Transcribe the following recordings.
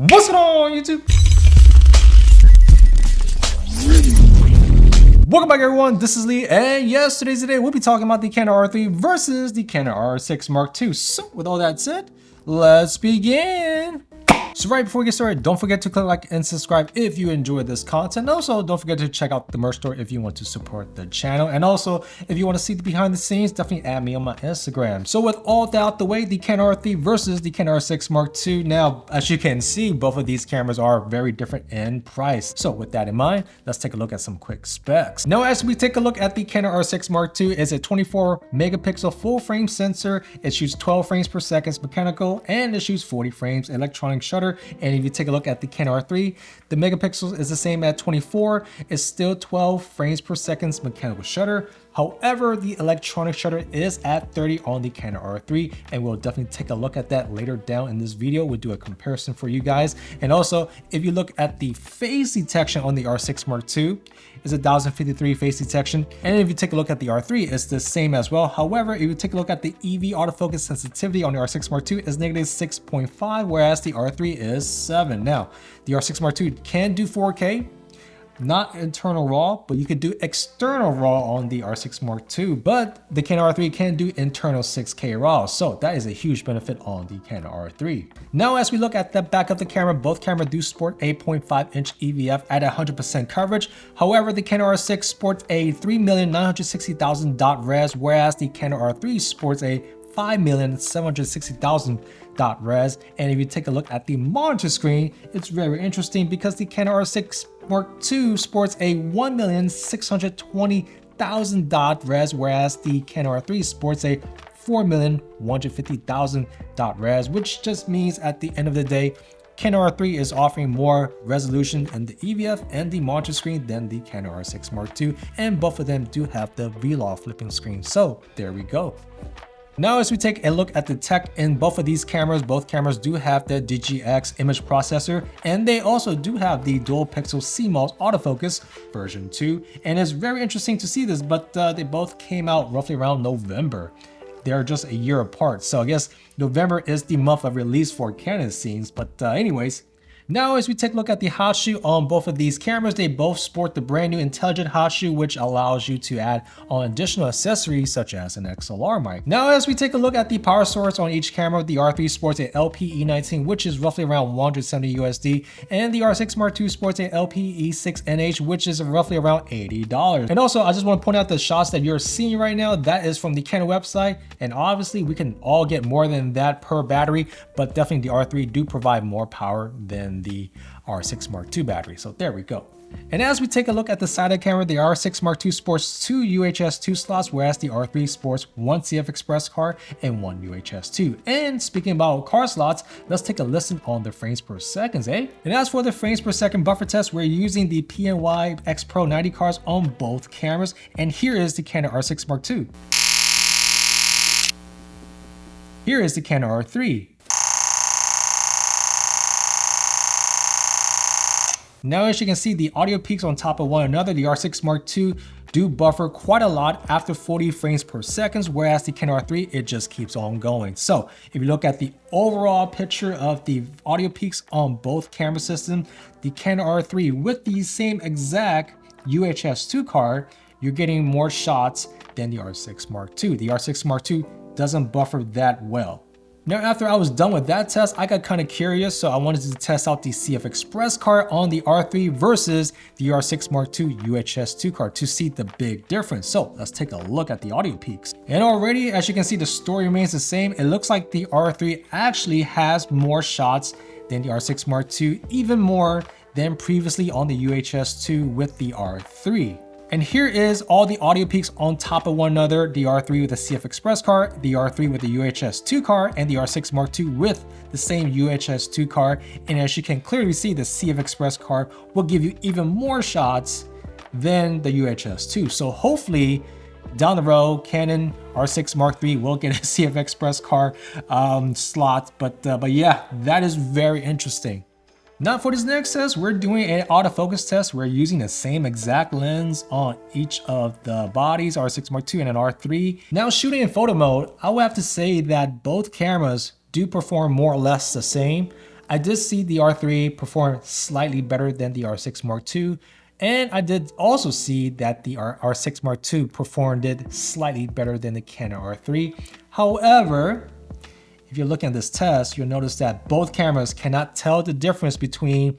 What's going on, YouTube? Welcome back, everyone. This is Lee, and yes, today's the day we'll be talking about the Canon R3 versus the Canon R6 Mark II. So, with all that said, let's begin. So right before we get started, don't forget to click like and subscribe if you enjoyed this content. Also, don't forget to check out the merch store if you want to support the channel. And also, if you want to see the behind the scenes, definitely add me on my Instagram. So with all that out the way, the Canon R3 versus the Canon R6 Mark II. Now, as you can see, both of these cameras are very different in price. So with that in mind, let's take a look at some quick specs. Now, as we take a look at the Canon R6 Mark II, it's a 24 megapixel full frame sensor. It shoots 12 frames per second mechanical, and it shoots 40 frames electronic shutter. And if you take a look at the Canon R3, the megapixels is the same at 24. It's still 12 frames per second mechanical shutter. However, the electronic shutter is at 30 on the Canon R3, and we'll definitely take a look at that later down in this video. We'll do a comparison for you guys. And also, if you look at the face detection on the R6 Mark II, it's 1053 face detection. And if you take a look at the R3, it's the same as well. However, if you take a look at the EV autofocus sensitivity on the R6 Mark II, is negative 6.5, whereas the R3 is 7. Now, the R6 Mark II can do 4K, not internal RAW, but you could do external RAW on the R6 Mark II, but the Canon R3 can do internal 6K RAW. So that is a huge benefit on the Canon R3. Now, as we look at the back of the camera, both cameras do sport a 0.5-inch EVF at 100% coverage. However, the Canon R6 sports a 3,960,000 dot res, whereas the Canon R3 sports a 5,760,000 dot res. And if you take a look at the monitor screen, it's very interesting because the Canon R6 Mark II sports a 1,620,000 dot res, whereas the Canon R3 sports a 4,150,000 dot res, which just means at the end of the day, Canon R3 is offering more resolution in the EVF and the monitor screen than the Canon R6 Mark II, and both of them do have the V-Log flipping screen. So there we go. Now, as we take a look at the tech in both of these cameras, both cameras do have the DGX image processor, and they also do have the dual pixel CMOS autofocus version 2. And it's very interesting to see this, but they both came out roughly around November. They're just a year apart. So I guess November is the month of release for Canon, it seems. But anyways, now as we take a look at the hot shoe on both of these cameras, they both sport the brand new intelligent hot shoe, which allows you to add on additional accessories such as an XLR mic. Now, as we take a look at the power source on each camera, the R3 sports a LPE19, which is roughly around 170 USD, and the R6 Mark II sports a LPE6NH, which is roughly around $80. And also, I just want to point out the shots that you're seeing right now, that is from the Canon website, and obviously we can all get more than that per battery, but definitely the R3 do provide more power than the R6 Mark II battery. So there we go. And as we take a look at the side of the camera, the R6 Mark II sports 2 UHS-2 slots, whereas the R3 sports 1 CF Express card and 1 UHS-2. And speaking about card slots, let's take a listen on the frames per second, eh? And as for the frames per second buffer test, we're using the PNY X Pro 90 cards on both cameras. And here is the Canon R6 Mark II. Here is the Canon R3. Now, as you can see, the audio peaks on top of one another. The R6 Mark II do buffer quite a lot after 40 frames per second, whereas the Canon R3, it just keeps on going. So if you look at the overall picture of the audio peaks on both camera systems, the Canon R3 with the same exact UHS-2 card, you're getting more shots than the R6 Mark II. The R6 Mark II doesn't buffer that well. Now, after I was done with that test, I got kind of curious, so I wanted to test out the CF Express card on the R3 versus the R6 Mark II UHS-2 card to see the big difference. So let's take a look at the audio peaks. And already, as you can see, the story remains the same. It looks like the R3 actually has more shots than the R6 Mark II, even more than previously on the UHS-2 with the R3. And here is all the audio peaks on top of one another, the R3 with the CF Express card, the R3 with the UHS-2 card, and the R6 Mark II with the same UHS-2 card. And as you can clearly see, the CF Express card will give you even more shots than the UHS-2. So hopefully down the road, Canon R6 Mark III will get a CF Express card slot. But yeah, that is very interesting. Now for this next test, we're doing an autofocus test. We're using the same exact lens on each of the bodies, R6 Mark II and an R3. Now shooting in photo mode, I would have to say that both cameras do perform more or less the same. I did see the R3 perform slightly better than the R6 Mark II, and I did also see that the R6 Mark II performed it slightly better than the Canon R3. However, if you're looking at this test, you'll notice that both cameras cannot tell the difference between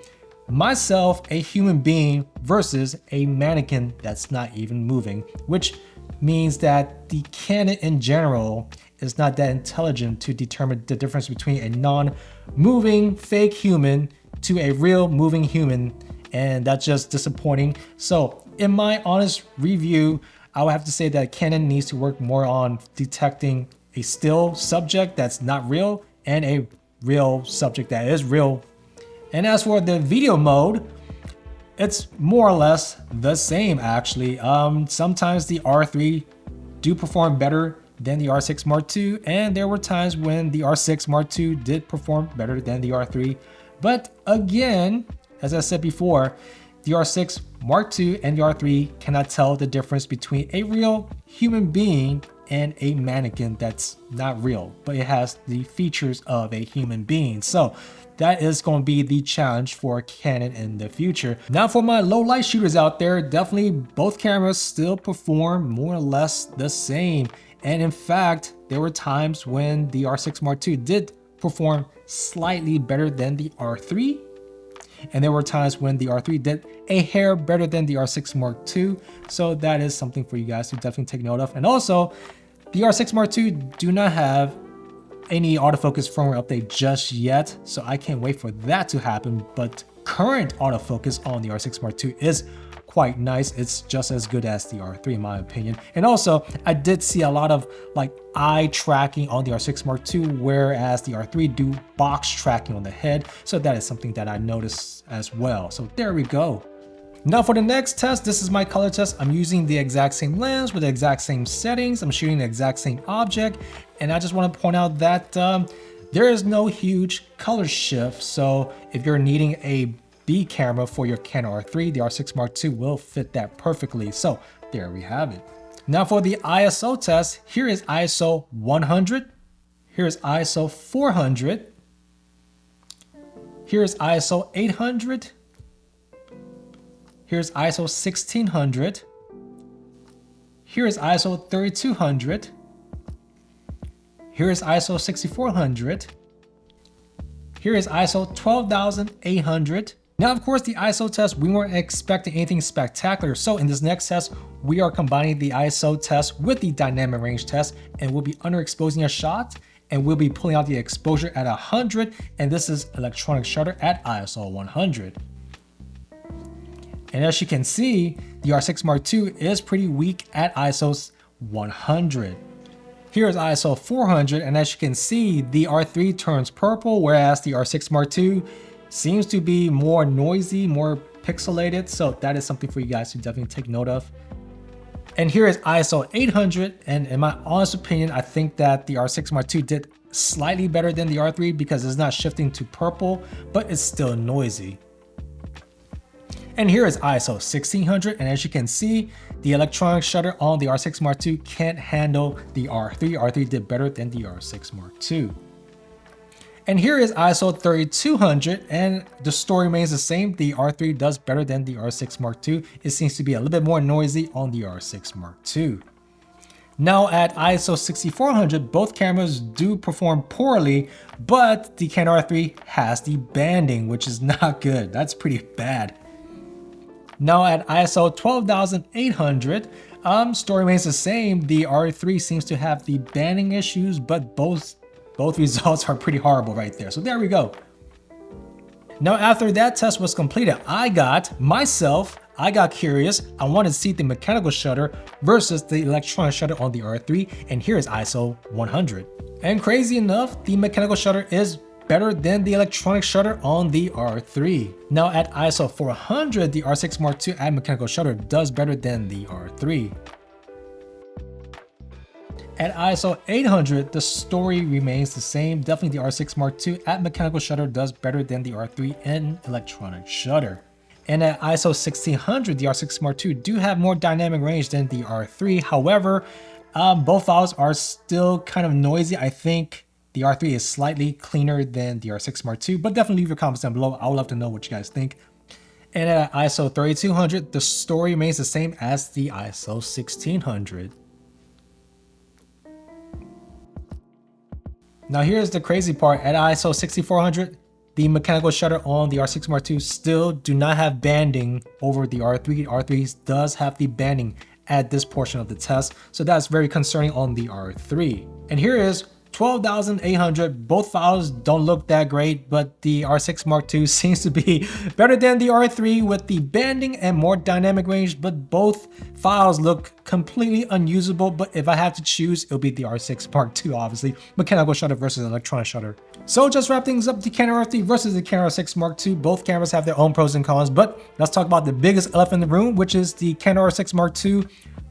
myself, a human being, versus a mannequin that's not even moving, which means that the Canon in general is not that intelligent to determine the difference between a non-moving fake human to a real moving human, and that's just disappointing. So in my honest review, I would have to say that Canon needs to work more on detecting a still subject that's not real and a real subject that is real. And as for the video mode, it's more or less the same actually. Sometimes the R3 do perform better than the R6 Mark II, and there were times when the R6 Mark II did perform better than the R3. But again, as I said before, the R6 Mark II and the R3 cannot tell the difference between a real human being and a mannequin that's not real, but it has the features of a human being. So that is going to be the challenge for Canon in the future. Now for my low light shooters out there, definitely both cameras still perform more or less the same. And in fact, there were times when the R6 Mark II did perform slightly better than the R3. And there were times when the R3 did a hair better than the R6 Mark II. So that is something for you guys to definitely take note of. And also, the R6 Mark II do not have any autofocus firmware update just yet, so I can't wait for that to happen. But current autofocus on the R6 Mark II is quite nice. It's just as good as the R3 in my opinion. And also, I did see a lot of like eye tracking on the R6 Mark II, whereas the R3 do box tracking on the head. So that is something that I noticed as well. So there we go. Now for the next test, this is my color test. I'm using the exact same lens with the exact same settings. I'm shooting the exact same object. And I just want to point out that there is no huge color shift. So if you're needing a B camera for your Canon R3, the R6 Mark II will fit that perfectly. So there we have it. Now for the ISO test, here is ISO 100. Here's ISO 400. Here's ISO 800. Here's ISO 1600. Here's ISO 3200. Here's ISO 6400. Here is ISO 12800. Now, of course, the ISO test, we weren't expecting anything spectacular. So in this next test, we are combining the ISO test with the dynamic range test, and we'll be underexposing a shot, and we'll be pulling out the exposure at 100. And this is electronic shutter at ISO 100. And as you can see, the R6 Mark II is pretty weak at ISO 100. Here is ISO 400, and as you can see, the R3 turns purple, whereas the R6 Mark II seems to be more noisy, more pixelated. So that is something for you guys to definitely take note of. And here is ISO 800, and in my honest opinion, I think that the R6 Mark II did slightly better than the R3 because it's not shifting to purple, but it's still noisy. And here is ISO 1600, and as you can see, the electronic shutter on the R6 Mark II can't handle the R3. R3 did better than the R6 Mark II. And here is ISO 3200, and the story remains the same. The R3 does better than the R6 Mark II. It seems to be a little bit more noisy on the R6 Mark II. Now at ISO 6400, both cameras do perform poorly, but the Canon R3 has the banding, which is not good. That's pretty bad. Now at ISO 12800, story remains the same. The R3 seems to have the banding issues, but both results are pretty horrible right there. So there we go. Now after that test was completed, I got curious. I wanted to see the mechanical shutter versus the electronic shutter on the R3, and here is ISO 100. And crazy enough, the mechanical shutter is better than the electronic shutter on the R3. Now at ISO 400, the R6 Mark II at mechanical shutter does better than the R3. At ISO 800, the story remains the same. Definitely the R6 Mark II at mechanical shutter does better than the R3 in electronic shutter. And at ISO 1600, the R6 Mark II do have more dynamic range than the R3. However, both files are still kind of noisy. I think the R3 is slightly cleaner than the R6 Mark II, but definitely leave your comments down below. I would love to know what you guys think. And at ISO 3200, the story remains the same as the ISO 1600. Now here's the crazy part. At ISO 6400, the mechanical shutter on the R6 Mark II still do not have banding over the R3. R3 does have the banding at this portion of the test, so that's very concerning on the R3. And here is 12,800. Both files don't look that great, but the R6 Mark II seems to be better than the R3 with the banding and more dynamic range, but both files look completely unusable. But if I had to choose, it'll be the R6 Mark II, obviously. Mechanical shutter versus electronic shutter. So just wrap things up, the Canon R3 versus the Canon R6 Mark II. Both cameras have their own pros and cons, but let's talk about the biggest elephant in the room, which is the Canon R6 Mark II.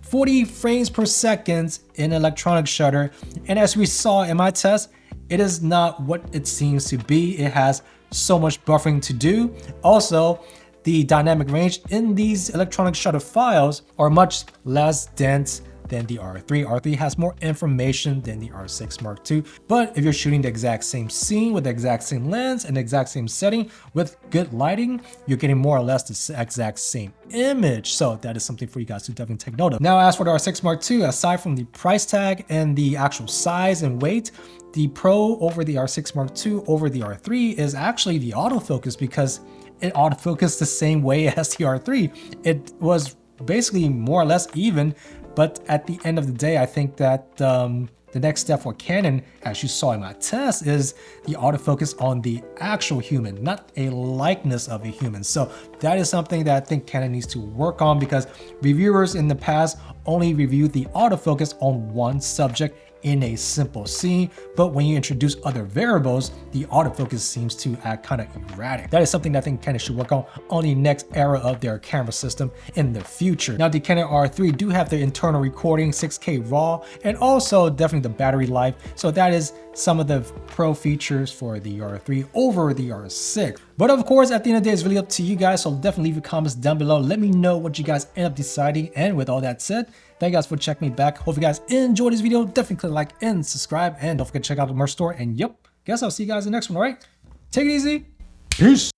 40 frames per second in electronic shutter, and as we saw in my test, it is not what it seems to be. It has so much buffering to do. Also, the dynamic range in these electronic shutter files are much less dense than the R3. R3 has more information than the R6 Mark II, but if you're shooting the exact same scene with the exact same lens and the exact same setting with good lighting, you're getting more or less the exact same image. So that is something for you guys to definitely take note of. Now, as for the R6 Mark II, aside from the price tag and the actual size and weight, the pro over the R6 Mark II over the R3 is actually the autofocus, because it autofocused the same way as the R3. It was basically more or less even. But at the end of the day, I think that the next step for Canon, as you saw in my test, is the autofocus on the actual human, not a likeness of a human. So that is something that I think Canon needs to work on, because reviewers in the past only reviewed the autofocus on one subject in a simple scene, but when you introduce other variables, the autofocus seems to act kind of erratic. That is something that I think Canon should work on the next era of their camera system in the future. Now, the Canon R3 do have the internal recording, 6K RAW, and also definitely the battery life. So that is some of the pro features for the R3 over the R6. But of course, at the end of the day, it's really up to you guys. So definitely leave your comments down below. Let me know what you guys end up deciding. And with all that said, thank you guys for checking me back. Hope you guys enjoyed this video. Definitely click like and subscribe. And don't forget to check out the merch store. And yep, guess I'll see you guys in the next one, all right? Take it easy. Peace.